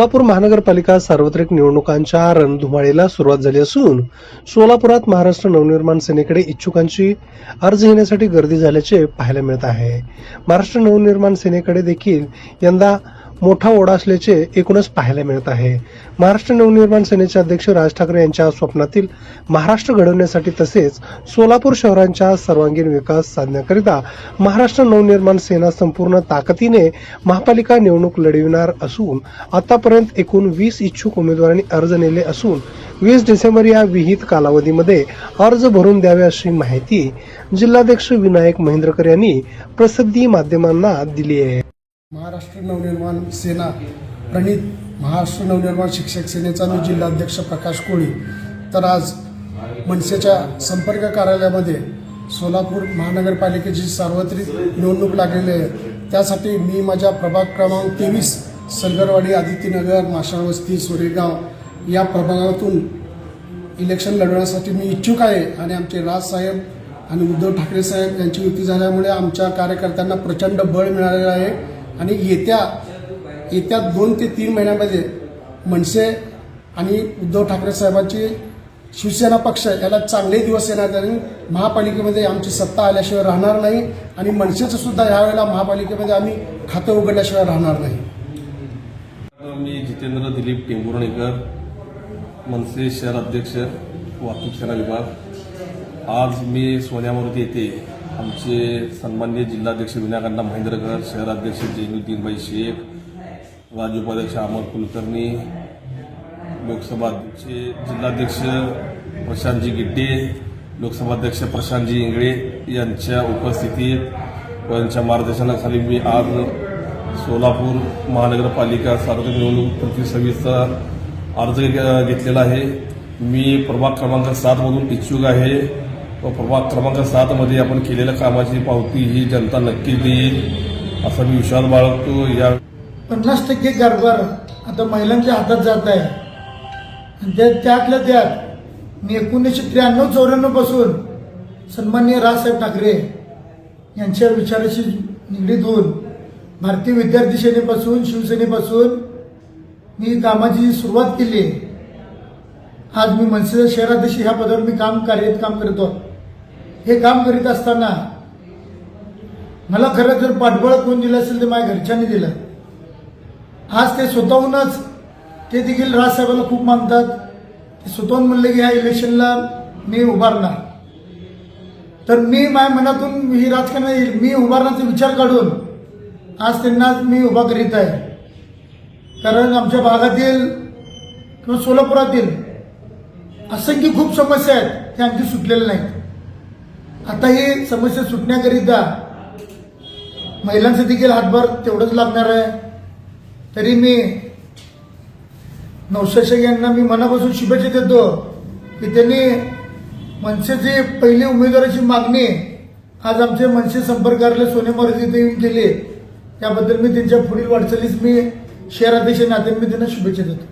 सोलापूर महानगरपालिका सार्वत्रिक निवडणुकांच्या रणधुमाळीला सुरुवात झाली असून सोलापुरात महाराष्ट्र नवनिर्माण सेनेकडे इच्छुकांची अर्ज घेण्यासाठी गर्दी झाल्याचे पाहायला मिळत आहे। महाराष्ट्र नवनिर्माण सेनेकडे देखील यंदा मोठा ओढा असल्याचे एकूणच पाहायला मिळत आहे। महाराष्ट्र नवनिर्माण सेनेचे अध्यक्ष राज ठाकरे यांच्या स्वप्नातील महाराष्ट्र घडवण्यासाठी तसेच सोलापूर शहरांचा सर्वांगीण विकास साधण्याकरिता महाराष्ट्र नवनिर्माण सेना संपूर्ण ताकदीने महापालिका निवडणूक लढविणार असून आतापर्यंत एकूण 20 इच्छुक उमेदवारांनी अर्ज नेले असून 20 डिसेंबर या विहित कालावधीमध्ये अर्ज भरून द्यावे अशी माहिती जिल्हाध्यक्ष विनायक महेंद्रकर यांनी प्रसिद्धी माध्यमांना दिली आहे। महाराष्ट्र नवनिर्माण सेना प्रणित महाराष्ट्र नवनिर्माण शिक्षक सेनेचा मी जिल्हाध्यक्ष प्रकाश कोळी। तर आज मनसेच्या संपर्क कार्यालयामध्ये सोलापूर महानगरपालिकेची सार्वत्रिक निवडणूक लागलेली आहे। त्यासाठी मी माझ्या प्रभाग क्रमांक 23 सलगरवाडी, आदित्यनगर, माशाळवस्ती, सोरेगाव या प्रभागातून इलेक्शन लढवण्यासाठी मी इच्छुक आहे आणि आमचे राजसाहेब आणि उद्धव ठाकरे साहेब यांची युती झाल्यामुळे आमच्या कार्यकर्त्यांना प्रचंड बळ मिळालेलं आहे आणि येत्या 2 ते 3 महिन्यामध्ये मनसे आणि उद्धव ठाकरे साहेबांची शिवसेना पक्ष याला चांगले दिवस येणार आणि महापालिकेमध्ये आमची सत्ता आल्याशिवाय राहणार नाही आणि मनसेचं सुद्धा यावेळेला महापालिकेमध्ये आम्ही खातं उघडल्याशिवाय राहणार नाही। मी जितेंद्र दिलीप टेंभुर्णेकर, मनसे शहर अध्यक्ष, वाहतूक सेना विभाग। आज मी सोन्यामारुती येथे आमचे सन्माननीय जिल्हाध्यक्ष विनायक महेंद्रकर, शहराध्यक्ष जैनुद्दीन शेख, राज्य उपाध्यक्ष अमर कुलकर्णी, लोकसभाचे जिल्हाध्यक्ष प्रशांतजी गिड्डे, लोकसभाध्यक्ष प्रशांतजी इंगळे यांच्या उपस्थितीत यांच्या मार्गदर्शनाखाली मी आज सोलापूर महानगरपालिका सार्वत्रिक निवडणूक 2026चा अर्ज घेतलेला आहे। मी प्रभाग क्रमांक 7 मधून इच्छुक आहे व प्रभाग क्रमांक 7 मध्ये आपण केलेल्या कामाची पावती ही जनता नक्की देईल असा मी विश्वास बाळगतो। या 50% कारभार आता महिलांच्या हातात जात आहे आणि त्यातल्या त्यात मी 1993-94 पासून सन्माननीय राजसाहेब ठाकरे यांच्या विचाराशी निगडीत होऊन भारतीय विद्यार्थी सेनेपासून शिवसेनेपासून मी कामाची सुरुवात केली। आज मी मनसेचा शहराध्यक्ष ह्या पदावर मी काम करतो। हे काम करीत असताना मला खरं जर पाठबळ कोण दिलं असेल तर माझ्या घरच्यांनी दिलं। आज ते स्वतःहूनच ते देखील राजसाहेबांना खूप मानतात। ते स्वतःहून म्हणले की ह्या इलेक्शनला मी उभारणार। तर मी माझ्या मनातून ही राजकारणात मी उभारण्याचा विचार काढून आज त्यांना मी उभा करीत आहे। कारण आमच्या भागातील किंवा सोलापुरातील असंख्य खूप समस्या आहेत त्या आणखी सुटलेल्या नाहीत। आता ही समस्या सुटण्याकरिता महिलांचा देखील हातभार तेवढंच लागणार आहे। तरी मी नौशाद शेख यांना मी मनापासून शुभेच्छा देतो की त्यांनी मनसेची पहिली उमेदवाराची मागणी आज आमचे मनसे संपर्क कार्यालय सोनेमारुती इथे येऊन केली। त्याबद्दल मी त्यांच्या पुढील वाटचालीस मी शहराध्यक्ष नात्याने मी त्यांना शुभेच्छा देतो।